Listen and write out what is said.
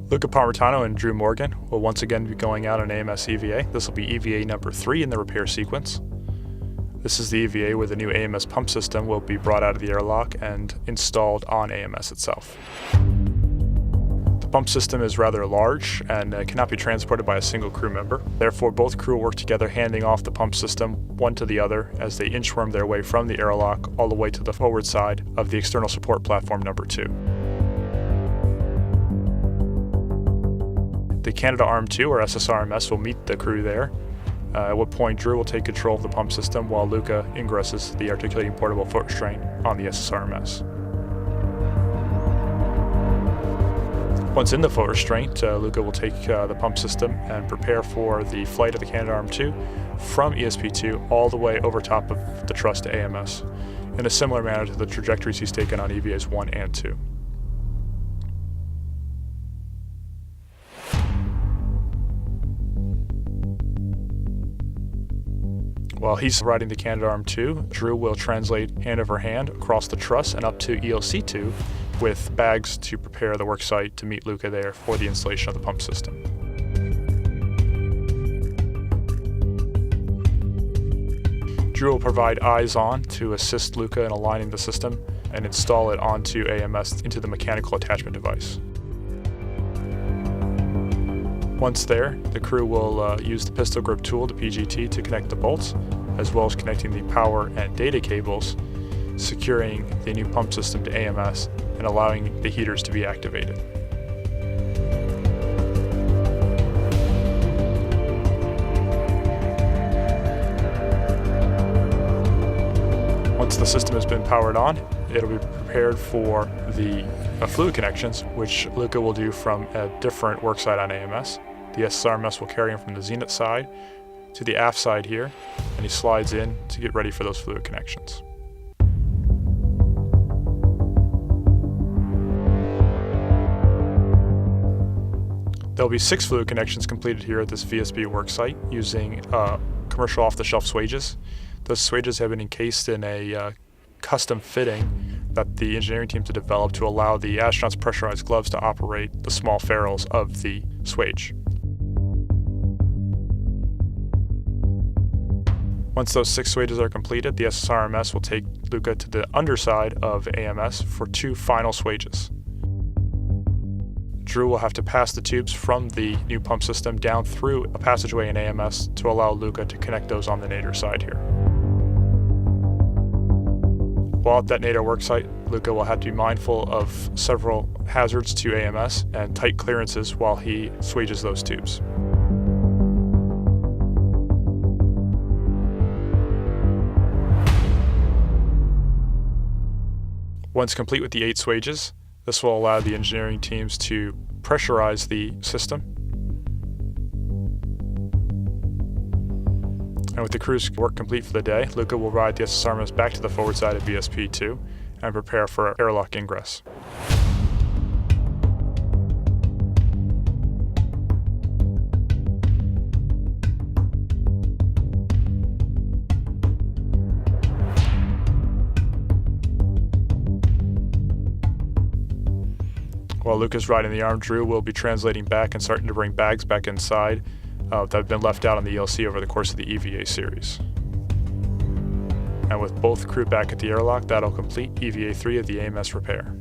Luca Parmitano and Drew Morgan will once again be going out on AMS EVA. This will be EVA number 3 in the repair sequence. This is the EVA where the new AMS pump system will be brought out of the airlock and installed on AMS itself. The pump system is rather large and cannot be transported by a single crew member. Therefore, both crew will work together handing off the pump system one to the other as they inchworm their way from the airlock all the way to the forward side of the external support platform number 2. The Canada Arm 2, or SSRMS, will meet the crew there, at what point Drew will take control of the pump system while Luca ingresses the articulating portable foot restraint on the SSRMS. Once in the foot restraint, Luca will take the pump system and prepare for the flight of the Canada Arm 2 from ESP2 all the way over top of the truss to AMS, in a similar manner to the trajectories he's taken on EVAs 1 and 2. While he's riding the Canada Arm 2, Drew will translate hand over hand across the truss and up to ELC2 with bags to prepare the worksite to meet Luca there for the installation of the pump system. Drew will provide eyes on to assist Luca in aligning the system and install it onto AMS into the mechanical attachment device. Once there, the crew will use the pistol grip tool, the PGT, to connect the bolts, as well as connecting the power and data cables, securing the new pump system to AMS and allowing the heaters to be activated. Once the system has been powered on, it'll be prepared for the fluid connections, which Luca will do from a different worksite on AMS. The SSRMS will carry him from the zenith side to the aft side here, and he slides in to get ready for those fluid connections. There'll be 6 fluid connections completed here at this VSB worksite using commercial off-the-shelf swages. Those swages have been encased in a custom fitting that the engineering teams have developed to allow the astronauts' pressurized gloves to operate the small ferrules of the swage. Once those 6 swages are completed, the SSRMS will take Luca to the underside of AMS for 2 final swages. Drew will have to pass the tubes from the new pump system down through a passageway in AMS to allow Luca to connect those on the nadir side here. While at that nadir worksite, Luca will have to be mindful of several hazards to AMS and tight clearances while he swages those tubes. Once complete with the 8 swages, this will allow the engineering teams to pressurize the system. And with the crew's work complete for the day, Luca will ride the SSRMS back to the forward side of VSP2 and prepare for airlock ingress. While Luca's riding the arm, Drew will be translating back and starting to bring bags back inside that have been left out on the ELC over the course of the EVA series. And with both crew back at the airlock, that'll complete EVA 3 of the AMS repair.